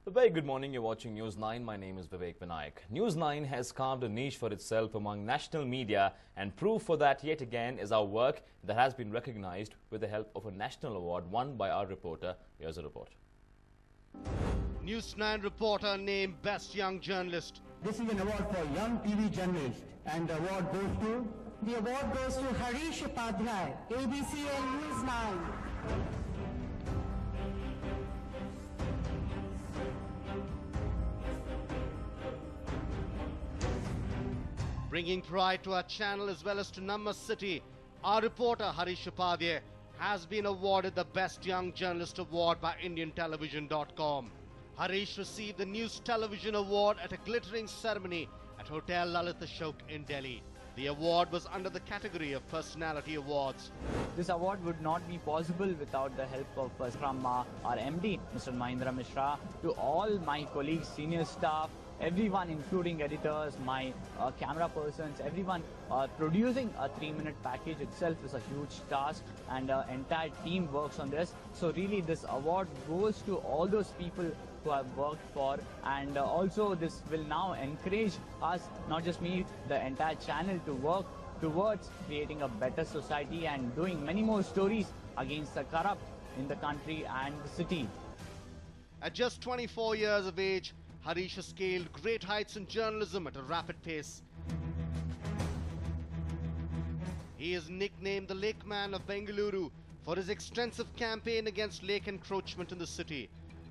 A very good morning. You're watching News 9. My name is Vivek Vinayak. News 9 has carved a niche for itself among national media, and proof for that yet again is our work that has been recognized with the help of a national award won by our reporter. Here's a report. News 9 reporter named Best Young Journalist. This is an award for young TV journalist, and the award goes to... The award goes to Harish Upadhyay, ABC and News 9. Bringing pride to our channel as well as to Namma City, our reporter Harish Upadhyay has been awarded the Best Young Journalist Award by IndianTelevision.com. Harish received the News Television Award at a glittering ceremony at Hotel Lalit Ashok in Delhi. The award was under the category of Personality Awards. This award would not be possible without the help of from our MD, Mr. Mahindra Mishra, to all my colleagues, senior staff, everyone including editors, my camera persons, everyone. Producing a 3-minute package itself is a huge task, and our entire team works on this. So really this award goes to all those people who have worked for, and also this will now encourage us, not just me, the entire channel, to work towards creating a better society and doing many more stories against the corrupt in the country and the city. At just 24 years of age, Harish has scaled great heights in journalism at a rapid pace. He is nicknamed the Lake Man of Bengaluru for his extensive campaign against lake encroachment in the city.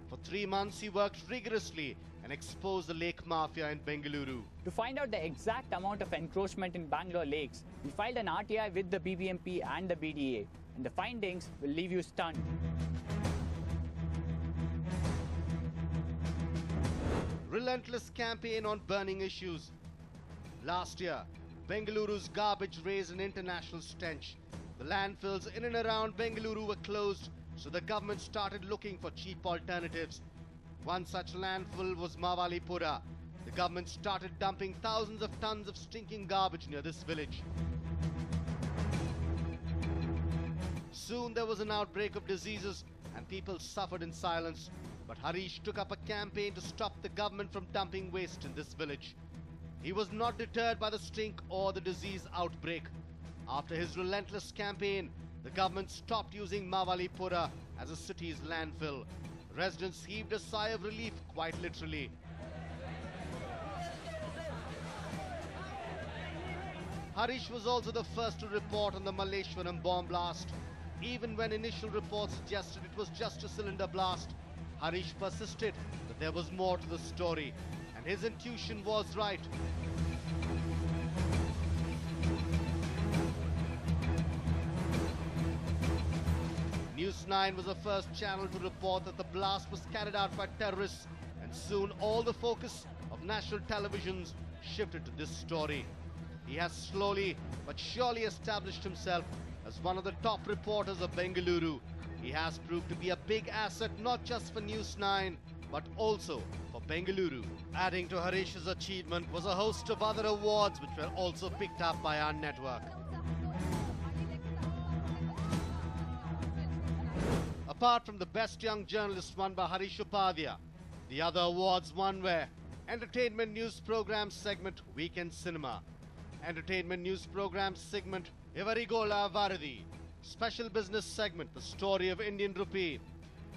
For 3 months, he worked rigorously and exposed the lake mafia in Bengaluru. To find out the exact amount of encroachment in Bangalore lakes, we filed an RTI with the BBMP and the BDA, and the findings will leave you stunned. Relentless campaign on burning issues. Last year, Bengaluru's garbage raised an international stench. The landfills in and around Bengaluru were closed, so the government started looking for cheap alternatives. One such landfill was Mavalipura. The government started dumping thousands of tons of stinking garbage near this village. Soon there was an outbreak of diseases and people suffered in silence. But Harish took up a campaign to stop the government from dumping waste in this village. He was not deterred by the stink or the disease outbreak. After his relentless campaign, the government stopped using Mavalipura as a city's landfill. Residents heaved a sigh of relief, quite literally. Harish was also the first to report on the Malleshwaram bomb blast. Even when initial reports suggested it was just a cylinder blast, Harish persisted that there was more to the story, and his intuition was right. News 9 was the first channel to report that the blast was carried out by terrorists, and soon all the focus of national televisions shifted to this story. He has slowly but surely established himself as one of the top reporters of Bengaluru. He has proved to be a big asset not just for News 9 but also for Bengaluru. Adding to Harish's achievement was a host of other awards which were also picked up by our network. Apart from the Best Young Journalist won by Harish Upadhyay, the other awards won were Entertainment News Program segment Weekend Cinema, Entertainment News Program segment Ivarigola Varadi, Special Business segment The Story of Indian Rupee,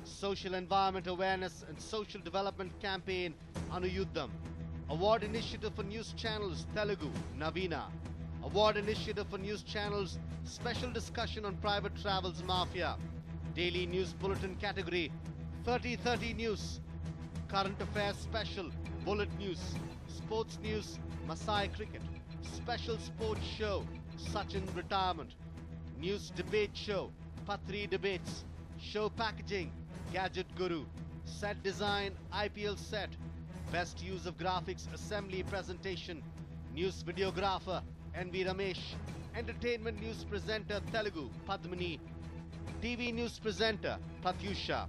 Social Environment Awareness and Social Development Campaign Anuyuddham, Award Initiative for News Channels Telugu Navina, Award Initiative for News Channels Special Discussion on Private Travels Mafia, Daily News Bulletin category 3030 News, Current Affairs Special Bullet News, Sports News Masai Cricket, Special Sports Show Sachin Retirement, News Debate Show Patri Debates, Show Packaging Gadget Guru, Set Design IPL Set, Best Use of Graphics Assembly Presentation, News Videographer NV Ramesh, Entertainment News Presenter Telugu Padmini, TV News Presenter Pratyusha.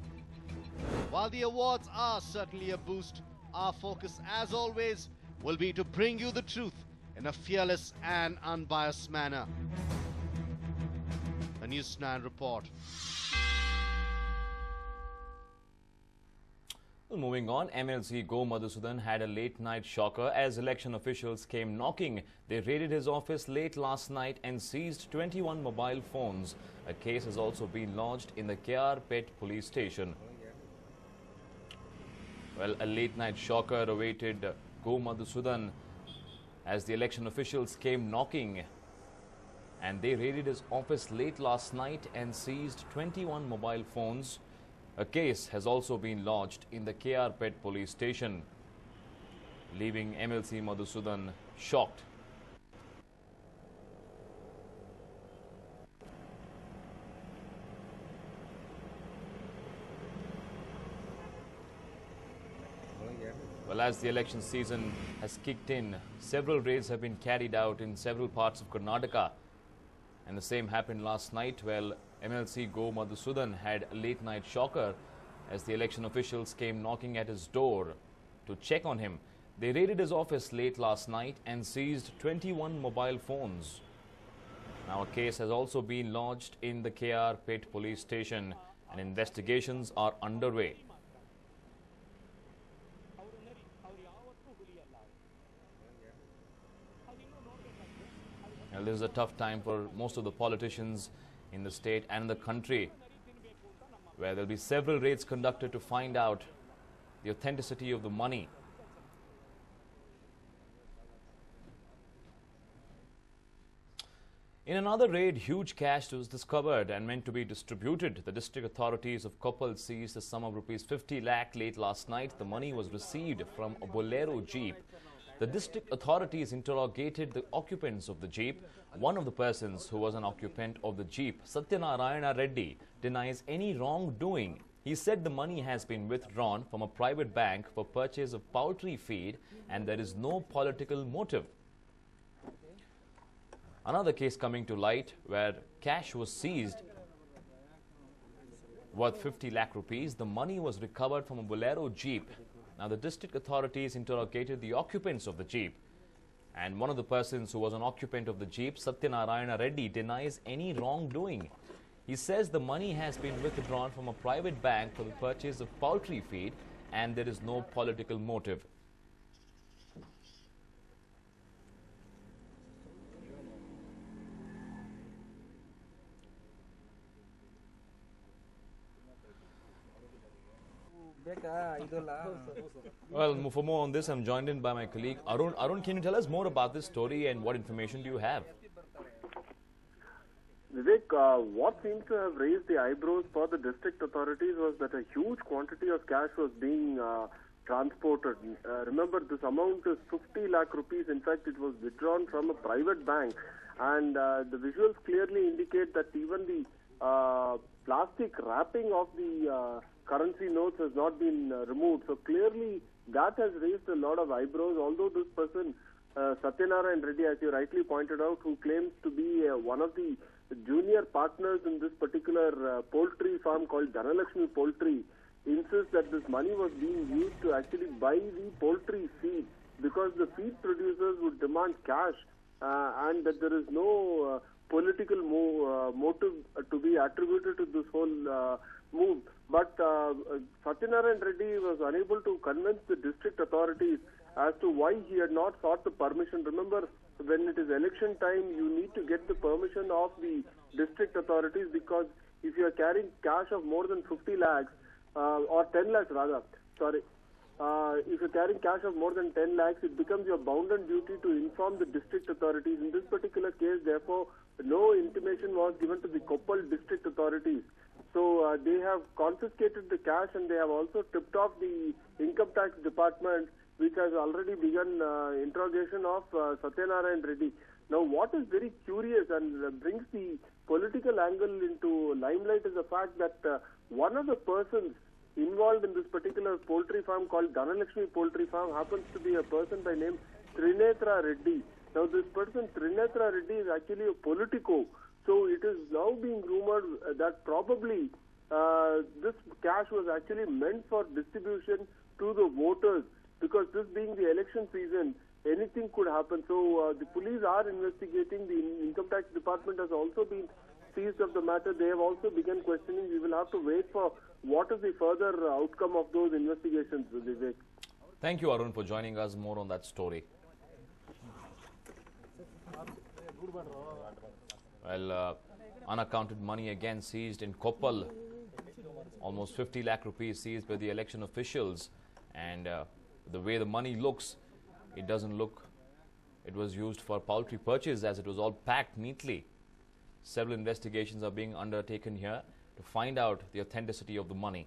While the awards are certainly a boost, our focus as always will be to bring you the truth in a fearless and unbiased manner. A News 9 report. Moving on, MLC Go Madhusudan had a late-night shocker as election officials came knocking. They raided his office late last night and seized 21 mobile phones. A case has also been lodged in the KR Pet police station. Well, a late-night shocker awaited Go Madhusudan as the election officials came knocking. And they raided his office late last night and seized 21 mobile phones. A case has also been lodged in the KR Pet police station, leaving MLC Madhusudan shocked. Well, as the election season has kicked in, several raids have been carried out in several parts of Karnataka. And the same happened last night. Well, MLC Go Madhusudan had a late-night shocker as the election officials came knocking at his door to check on him. They raided his office late last night and seized 21 mobile phones. Now, a case has also been lodged in the KR Pet police station and investigations are underway. Now, this is a tough time for most of the politicians in the state and the country, where there will be several raids conducted to find out the authenticity of the money. In another raid, huge cash was discovered and meant to be distributed. The district authorities of Koppal seized a sum of rupees 50 lakh late last night. The money was received from a Bolero jeep. The district authorities interrogated the occupants of the jeep. One of the persons who was an occupant of the jeep, Satyanarayana Reddy, denies any wrongdoing. He said the money has been withdrawn from a private bank for purchase of poultry feed and there is no political motive. Another case coming to light where cash was seized worth 50 lakh rupees. The money was recovered from a Bolero jeep. Now, the district authorities interrogated the occupants of the jeep. And one of the persons who was an occupant of the jeep, Satyanarayana Reddy, denies any wrongdoing. He says the money has been withdrawn from a private bank for the purchase of poultry feed and there is no political motive. Well, for more on this, I'm joined in by my colleague Arun. Arun, can you tell us more about this story and what information do you have? Vivek, what seems to have raised the eyebrows for the district authorities was that a huge quantity of cash was being transported. Remember, this amount is 50 lakh rupees. In fact, it was withdrawn from a private bank. And the visuals clearly indicate that even the plastic wrapping of the currency notes has not been removed. So clearly that has raised a lot of eyebrows, although this person, Satyanarayana Reddy, as you rightly pointed out, who claims to be one of the junior partners in this particular poultry farm called Dhanalakshmi Poultry, insists that this money was being used to actually buy the poultry feed because the feed producers would demand cash and that there is no political motive to be attributed to this whole move. But Satyanarayana Reddy was unable to convince the district authorities as to why he had not sought the permission. Remember, when it is election time, you need to get the permission of the district authorities, because if you are carrying cash of more than 50 lakhs, or 10 lakhs rather, if you're carrying cash of more than 10 lakhs, it becomes your bounden duty to inform the district authorities. In this particular case, therefore, no intimation was given to the Koppal district authorities. So they have confiscated the cash and they have also tipped off the income tax department, which has already begun interrogation of Satyanarayana Reddy. Now, what is very curious and brings the political angle into limelight is the fact that one of the persons involved in this particular poultry farm called Dhanalakshmi Poultry Farm happens to be a person by name Trinetra Reddy. Now, this person, Trinetra Reddy, is actually a politico. So it is now being rumored that probably this cash was actually meant for distribution to the voters, because this being the election season, anything could happen. So the police are investigating. The income tax department has also been seized of the matter. They have also begun questioning. We will have to wait for what is the further outcome of those investigations, Vivek? Thank you, Arun, for joining us. More on that story. Well, unaccounted money again seized in Koppal. Almost 50 lakh rupees seized by the election officials. And the way the money looks, it doesn't look it was used for poultry purchase, as it was all packed neatly. Several investigations are being undertaken here to find out the authenticity of the money.